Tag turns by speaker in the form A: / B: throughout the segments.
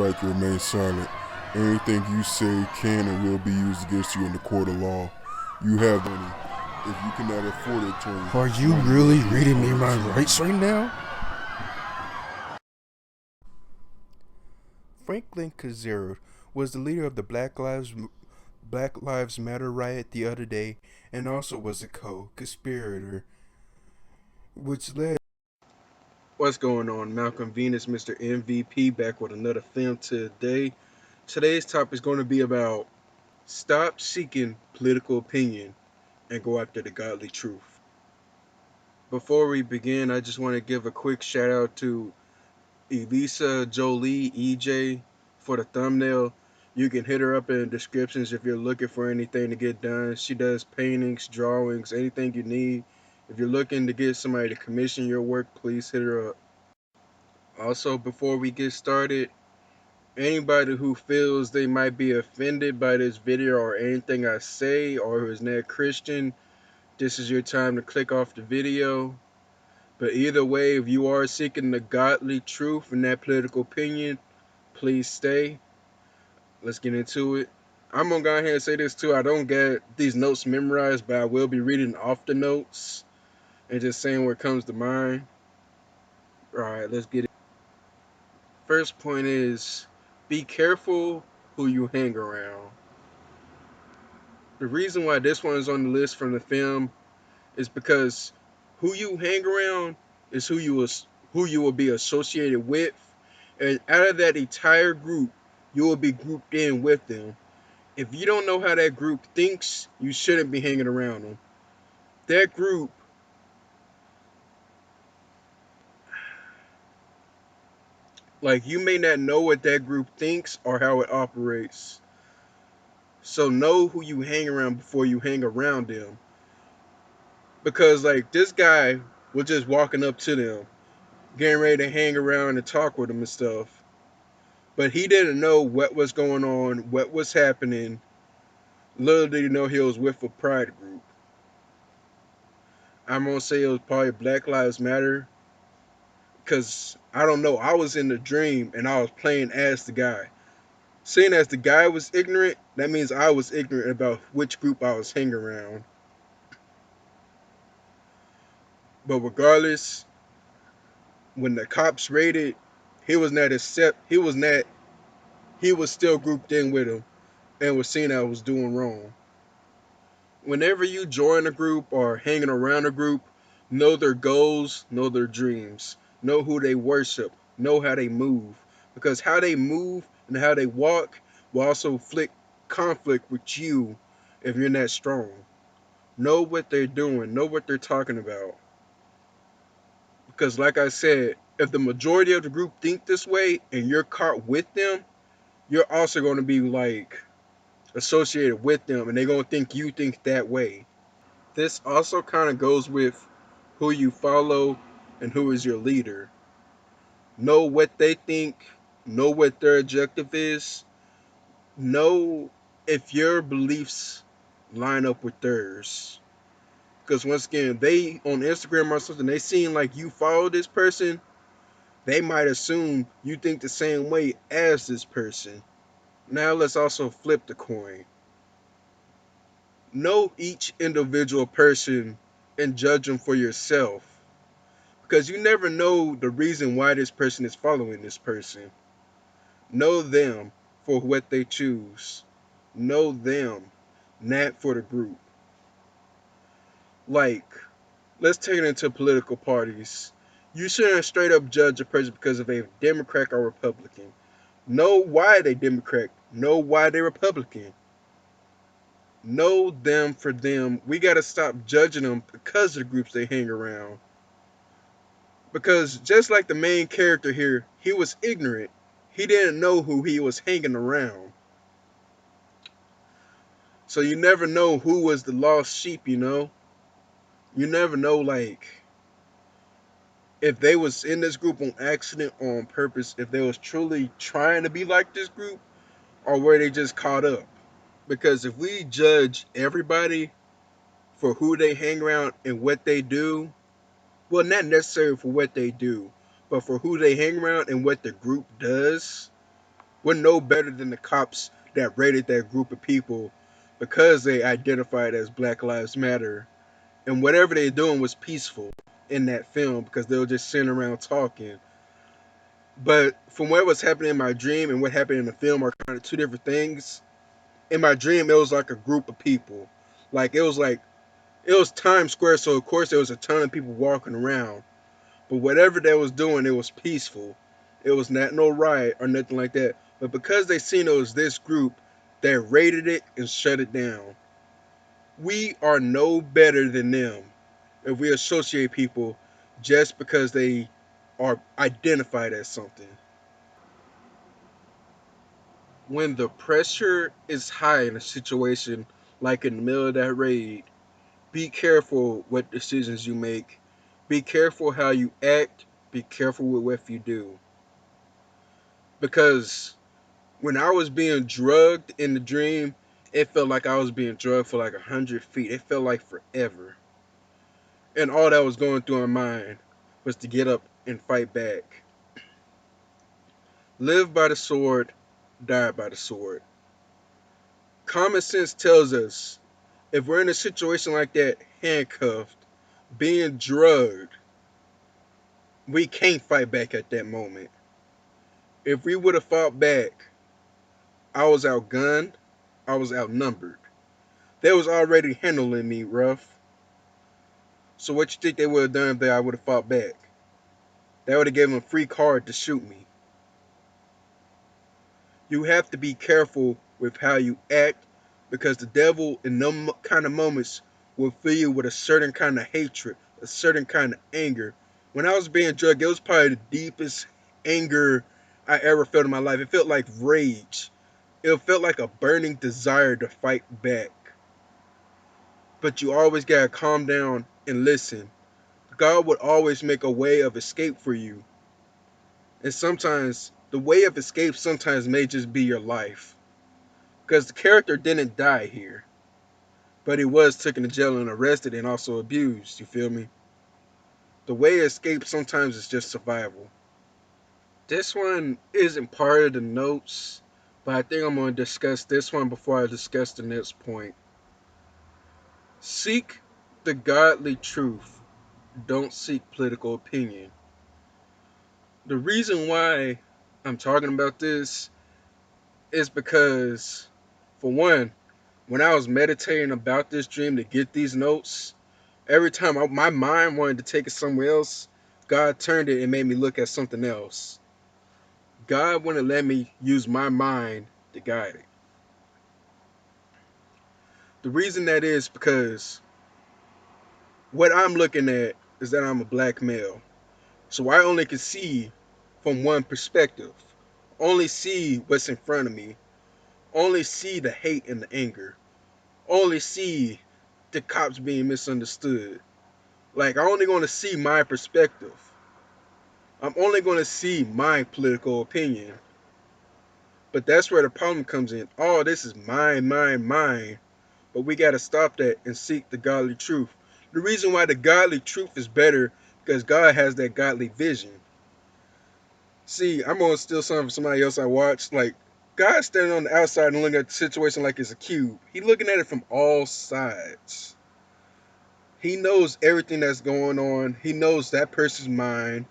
A: like to remain silent. Anything you say can and will be used against you in the court of law. You have money. If you cannot afford an attorney,
B: Are you
A: one
B: really
A: will be
B: reading me
A: appointed
B: my
A: to you.
B: rights right now? Franklin Kazero was the leader of the Black Lives Matter riot the other day, and also was a co-conspirator, which led.
C: What's going on? Malcolm Venus, Mr. MVP, back with another film today. Today's topic is going to be about stop seeking political opinion and go after the godly truth. Before we begin, I just want to give a quick shout out to Elisa Jolie, EJ, for the thumbnail. You can hit her up in the descriptions if you're looking for anything to get done. She does paintings, drawings, anything you need. If you're looking to get somebody to commission your work, please hit her up. Also, before we get started, anybody who feels they might be offended by this video or anything I say or who is not Christian, this is your time to click off the video. But either way, if you are seeking the godly truth and that political opinion, please stay. Let's get into it. I'm gonna go ahead and say this too. I don't get these notes memorized, but I will be reading off the notes and just saying what comes to mind. Alright, let's get it. First point is be careful who you hang around. The reason why this one is on the list from the film is because who you hang around is who you will be associated with, and out of that entire group, you will be grouped in with them. If you don't know how that group thinks, you shouldn't be hanging around them. That group, like you may not know what that group thinks or how it operates. So know who you hang around before you hang around them. Because like this guy was just walking up to them, getting ready to hang around and talk with them and stuff. But he didn't know what was going on, what was happening. Little did he know he was with a pride group. I'm gonna say it was probably Black Lives Matter. Cause I don't know, I was in the dream and I was playing as the guy. Seeing as the guy was ignorant, that means I was ignorant about which group I was hanging around. But regardless, when the cops raided, he was not he was still grouped in with him and was seeing I was doing wrong. Whenever you join a group or hanging around a group, know their goals, know their dreams, know who they worship, know how they move. Because how they move and how they walk will also inflict conflict with you if you're not strong. Know what they're doing, know what they're talking about. Because like I said, if the majority of the group think this way and you're caught with them, you're also going to be like associated with them and they're going to think you think that way. This also kind of goes with who you follow and who is your leader. Know what they think, know what their objective is, know if your beliefs line up with theirs. Because once again, they on Instagram or something, they seem like you follow this person, they might assume you think the same way as this person. Now let's also flip the coin. Know each individual person and judge them for yourself. Because you never know the reason why this person is following this person. Know them for what they choose. Know them, not for the group. Like, let's take it into political parties. You shouldn't straight up judge a person because of a Democrat or Republican. Know why they Democrat. Know why they Republican. Know them for them. We gotta stop judging them because of the groups they hang around. Because just like the main character here, he was ignorant. He didn't know who he was hanging around. So you never know who was the lost sheep, you know? You never know, like, if they was in this group on accident or on purpose, if they was truly trying to be like this group, or were they just caught up? Because if we judge everybody for who they hang around and what they do, well, not necessarily for what they do, but for who they hang around and what the group does, We're no better than the cops that raided that group of people because they identified as Black Lives Matter. And whatever they're doing was peaceful in that film because they were just sitting around talking. But from what was happening in my dream and what happened in the film are kind of two different things. In my dream, it was like a group of people. It was Times Square, so of course there was a ton of people walking around. But whatever they was doing, it was peaceful. It was not no riot or nothing like that. But because they seen it was this group, they raided it and shut it down. We are no better than them if we associate people just because they are identified as something. When the pressure is high in a situation like in the middle of that raid, be careful what decisions you make. Be careful how you act. Be careful with what you do. Because when I was being drugged in the dream, it felt like I was being drugged for like 100 feet. It felt like forever. And all that was going through my mind was to get up and fight back. Live by the sword, die by the sword. Common sense tells us if we're in a situation like that, handcuffed, being drugged, we can't fight back at that moment. If we would have fought back, I was outgunned, I was outnumbered. They was already handling me rough. So what you think they would have done if I would have fought back? They would have given them a free card to shoot me. You have to be careful with how you act because the devil in them kind of moments will fill you with a certain kind of hatred, a certain kind of anger. When I was being drugged, it was probably the deepest anger I ever felt in my life. It felt like rage. It felt like a burning desire to fight back. But you always gotta calm down and listen. God would always make a way of escape for you. And sometimes the way of escape sometimes may just be your life. Because the character didn't die here. But he was taken to jail and arrested and also abused, you feel me? The way of escape sometimes is just survival. This one isn't part of the notes, but I think I'm going to discuss this one before I discuss the next point. Seek the godly truth. Don't seek political opinion. The reason why I'm talking about this is because, for one, when I was meditating about this dream to get these notes, every time my mind wanted to take it somewhere else, God turned it and made me look at something else. God wouldn't let me use my mind to guide it. The reason that is because what I'm looking at is that I'm a black male. So I only can see from one perspective. Only see what's in front of me. Only see the hate and the anger. Only see the cops being misunderstood. Like, I'm only going to see my perspective. I'm only going to see my political opinion. But that's where the problem comes in. Oh, this is mine, mine, mine. But we got to stop that and seek the godly truth. The reason why the godly truth is better because God has that godly vision. See, I'm going to steal something from somebody else I watched. Like, God's standing on the outside and looking at the situation like it's a cube. He's looking at it from all sides. He knows everything that's going on. He knows that person's mind.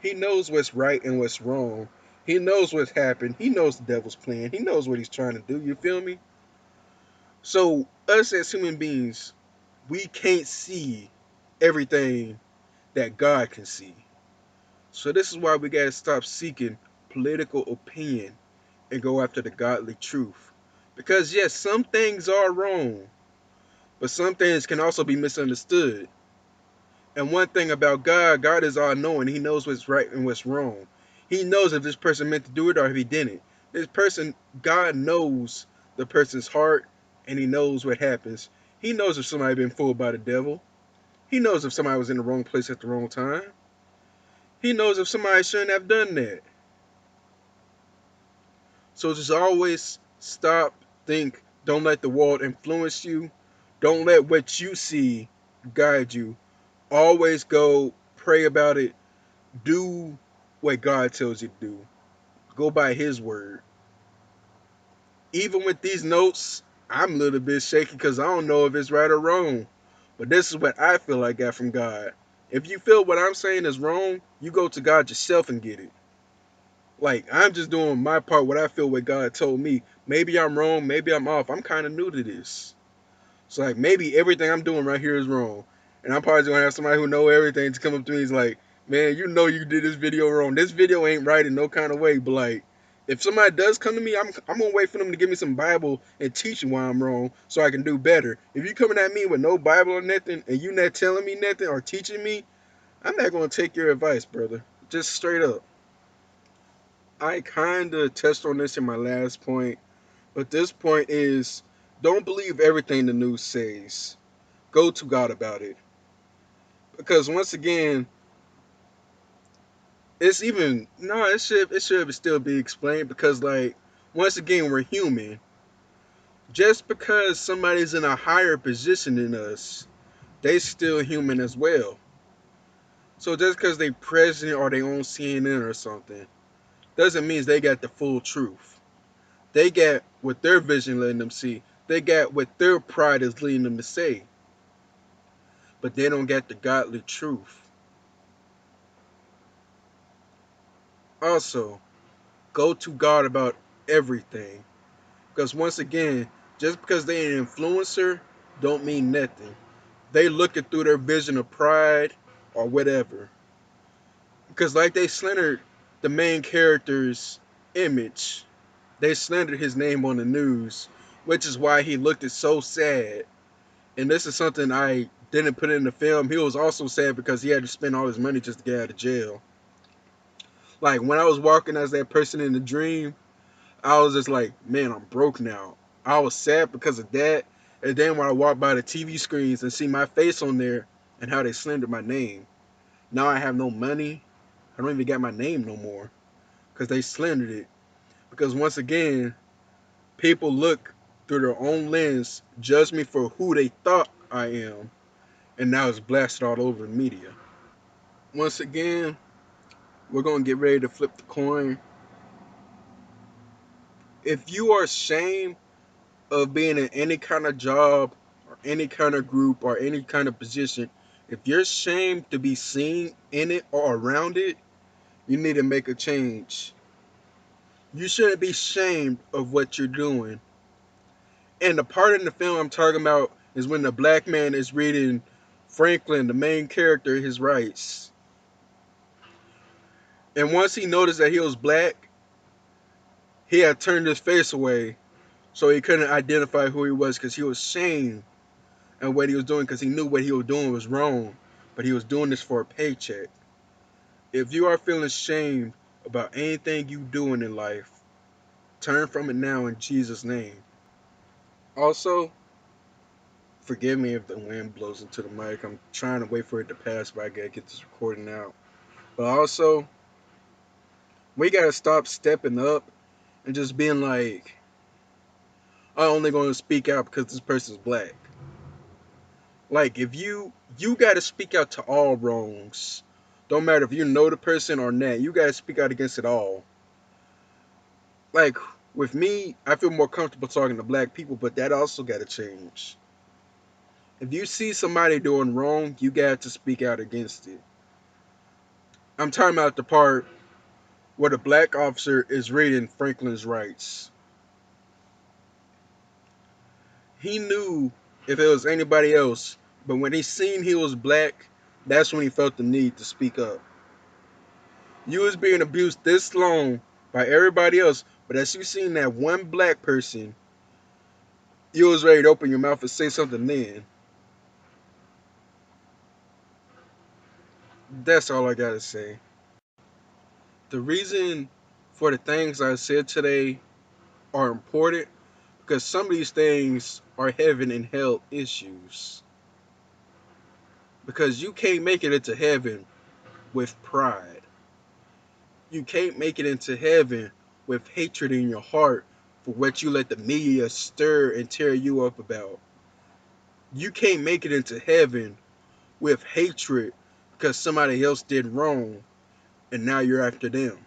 C: He knows what's right and what's wrong. He knows what's happened. He knows the devil's plan. He knows what he's trying to do. You feel me? So, us as human beings, we can't see everything that God can see. So, this is why we got to stop seeking political opinion and go after the godly truth. Because, yes, some things are wrong, but some things can also be misunderstood. And one thing about God, God is all knowing. He knows what's right and what's wrong. He knows if this person meant to do it or if he didn't. This person, God knows the person's heart and he knows what happens. He knows if somebody been fooled by the devil. He knows if somebody was in the wrong place at the wrong time. He knows if somebody shouldn't have done that. So just always stop, think, don't let the world influence you. Don't let what you see guide you. Always go pray about it. Do what God tells you to do. Go by his word. Even with these notes, I'm a little bit shaky because I don't know if it's right or wrong. But this is what I feel I got from God. If you feel what I'm saying is wrong, you go to God yourself and get it. Like, I'm just doing my part, what I feel what God told me. Maybe I'm wrong, maybe I'm off. I'm kind of new to this. So, like, maybe everything I'm doing right here is wrong. And I'm probably going to have somebody who know everything to come up to me. He's like, man, you know you did this video wrong. This video ain't right in no kind of way. But, like, if somebody does come to me, I'm going to wait for them to give me some Bible and teach me why I'm wrong so I can do better. If you coming at me with no Bible or nothing and you not telling me nothing or teaching me, I'm not going to take your advice, brother. Just straight up. I kind of touched on this in my last point, but this point is don't believe everything the news says. Go to God about it. Because once again, it's even no, it should still be explained because like once again we're human. Just because somebody's in a higher position than us, they still human as well. So just because they president or they on CNN or something, doesn't mean they got the full truth. They got what their vision letting them see. They got what their pride is leading them to say. But they don't get the godly truth. Also, go to God about everything. Because once again, just because they an influencer don't mean nothing. They looking through their vision of pride or whatever. Because like they slandered the main character's image. They slandered his name on the news, which is why he looked it so sad. And this is something I didn't put in the film. He was also sad because he had to spend all his money just to get out of jail. Like when I was walking as that person in the dream, I was just like, man, I'm broke now. I was sad because of that. And then when I walk by the TV screens and see my face on there and how they slandered my name, now I have no money. I don't even got my name no more because they slandered it. Because once again, people look through their own lens, judge me for who they thought I am, and now it's blasted all over the media. Once again, we're going to get ready to flip the coin. If you are ashamed of being in any kind of job or any kind of group or any kind of position, if you're ashamed to be seen in it or around it, you need to make a change. You shouldn't be ashamed of what you're doing. And the part in the film I'm talking about is when the black man is reading Franklin, the main character, his rights. And once he noticed that he was black, he had turned his face away so he couldn't identify who he was because he was ashamed and what he was doing because he knew what he was doing was wrong, but he was doing this for a paycheck. If you are feeling ashamed about anything you doing in life, turn from it now in Jesus' name. Also, forgive me if the wind blows into the mic. I'm trying to wait for it to pass, but I gotta get this recording out. But also, we gotta stop stepping up and just being like, I'm only gonna speak out because this person's black. Like if you gotta speak out to all wrongs. Don't matter if you know the person or not. You gotta speak out against it all. Like with me, I feel more comfortable talking to black people, but that also gotta change. If you see somebody doing wrong, you got to speak out against it. I'm talking about the part where the black officer is reading Franklin's rights. He knew if it was anybody else, but when he seen he was black, that's when he felt the need to speak up. You was being abused this long by everybody else, but as you seen that one black person, you was ready to open your mouth and say something then. That's all I gotta say. The reason for the things I said today are important because some of these things are heaven and hell issues. Because you can't make it into heaven with pride. You can't make it into heaven with hatred in your heart for what you let the media stir and tear you up about. You can't make it into heaven with hatred because somebody else did wrong and now you're after them.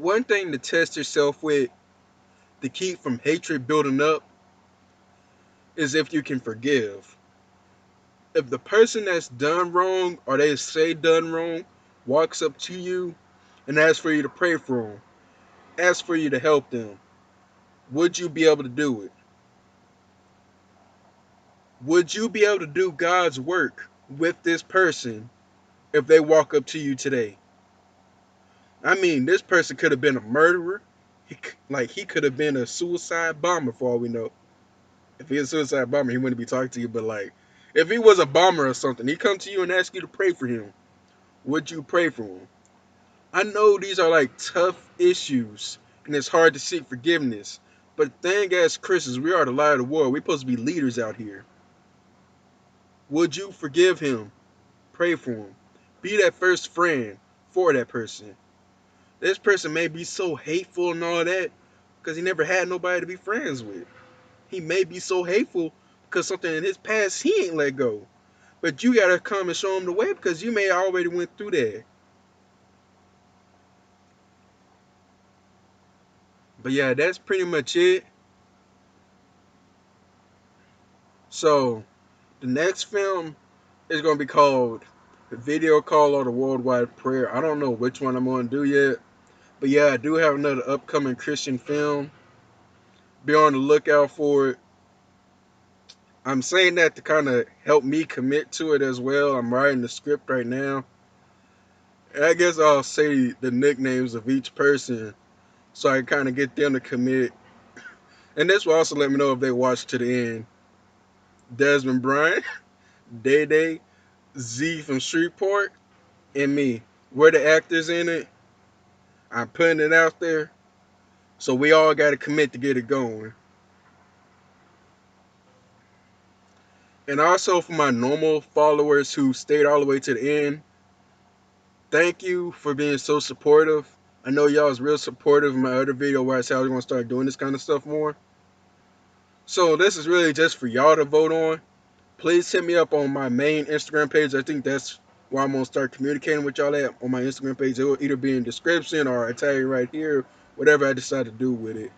C: one thing to test yourself with to keep from hatred building up is if you can forgive. If the person that's done wrong, or they say done wrong, walks up to you and asks for you to pray for them, asks for you to help them, would you be able to do it? Would you be able to do God's work with this person if they walk up to you today? I mean, this person could have been a murderer. He could have been a suicide bomber for all we know. If he's a suicide bomber, he wouldn't be talking to you. But like, if he was a bomber or something, he come to you and ask you to pray for him. Would you pray for him? I know these are like tough issues, and it's hard to seek forgiveness. But the thing as Christians, we are the light of the world. We're supposed to be leaders out here. Would you forgive him? Pray for him. Be that first friend for that person. This person may be so hateful and all that because he never had nobody to be friends with. He may be so hateful because something in his past he ain't let go. But you got to come and show him the way because you may already went through that. But yeah, that's pretty much it. So, the next film is going to be called The Video Call or the Worldwide Prayer. I don't know which one I'm going to do yet. But yeah, I do have another upcoming Christian film. Be on the lookout for it. I'm saying that to kind of help me commit to it as well. I'm writing the script right now. And I guess I'll say the nicknames of each person so I can kind of get them to commit. And this will also let me know if they watch to the end. Desmond Bryant, Day Day, Z from Shreveport, and me. We're the actors in it. I'm putting it out there. So we all got to commit to get it going. And also for my normal followers who stayed all the way to the end, thank you for being so supportive. I know y'all was real supportive in my other video where I said I was going to start doing this kind of stuff more. So this is really just for y'all to vote on. Please hit me up on my main Instagram page. I think that's where I'm going to start communicating with y'all at, on my Instagram page. It will either be in the description or I tell you right here, whatever I decide to do with it.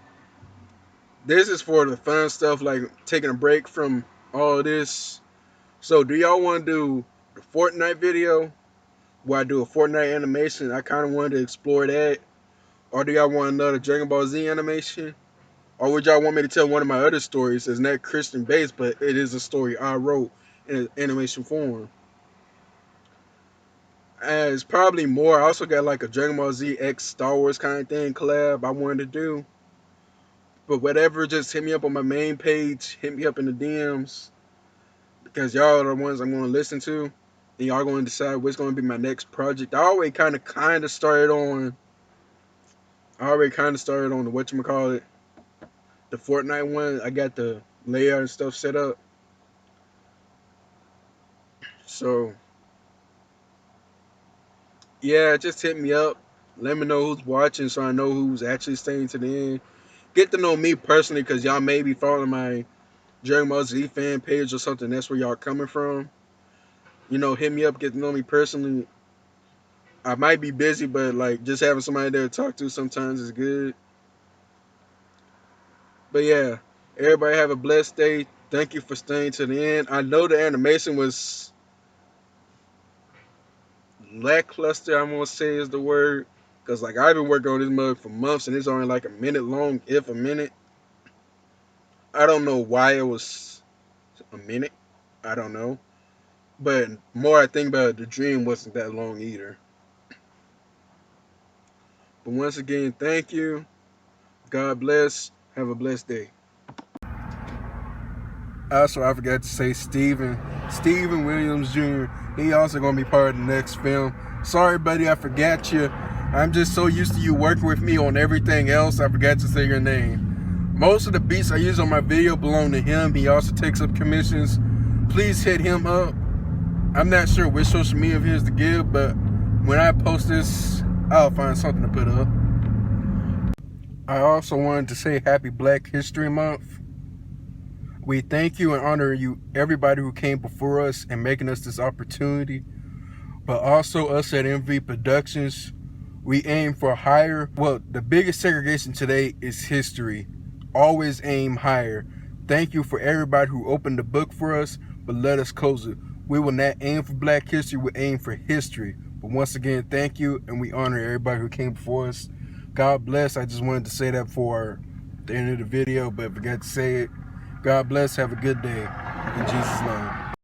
C: This is for the fun stuff, like taking a break from all of this. So do y'all want to do the Fortnite video where I do a Fortnite animation? I kind of wanted to explore that. Or do y'all want another Dragon Ball Z animation? Or would y'all want me to tell one of my other stories? It's not Christian based, but it is a story I wrote in an animation form. It's probably more. I also got like a Dragon Ball Z X Star Wars kind of thing collab I wanted to do. But whatever, just hit me up on my main page. Hit me up in the DMs. Because y'all are the ones I'm going to listen to. And y'all going to decide what's going to be my next project. I already kind of started on the whatchamacallit, the Fortnite one. I got the layout and stuff set up. So, yeah, just hit me up. Let me know who's watching so I know who's actually staying to the end. Get to know me personally because y'all may be following my Dragon Ball Z fan page or something. That's where y'all coming from. You know, hit me up, get to know me personally. I might be busy, but like just having somebody there to talk to sometimes is good. But yeah, everybody have a blessed day. Thank you for staying to the end. I know the animation was lackluster, I'm gonna say is the word. Cause like I've been working on this mug for months and it's only like a minute long, if a minute. I don't know why it was a minute. I don't know. But more I think about it, the dream wasn't that long either. But once again, thank you. God bless. Have a blessed day. Also, I forgot to say Steven Williams Jr. He also going to be part of the next film. Sorry, buddy, I forgot you. I'm just so used to you working with me on everything else, I forgot to say your name. Most of the beats I use on my video belong to him. He also takes up commissions. Please hit him up. I'm not sure which social media of his to give, but when I post this, I'll find something to put up. I also wanted to say Happy Black History Month. We thank you and honor you, everybody who came before us and making us this opportunity. But also us at MV Productions,
B: We aim for higher. Well, the biggest segregation today is history. Always aim higher. Thank you for everybody who opened the book for us, but let us close it. We will not aim for black history, we aim for history. But once again, thank you, and we honor everybody who came before us. God bless. I just wanted to say that for the end of the video, but I forgot to say it. God bless. Have a good day. In Jesus' name.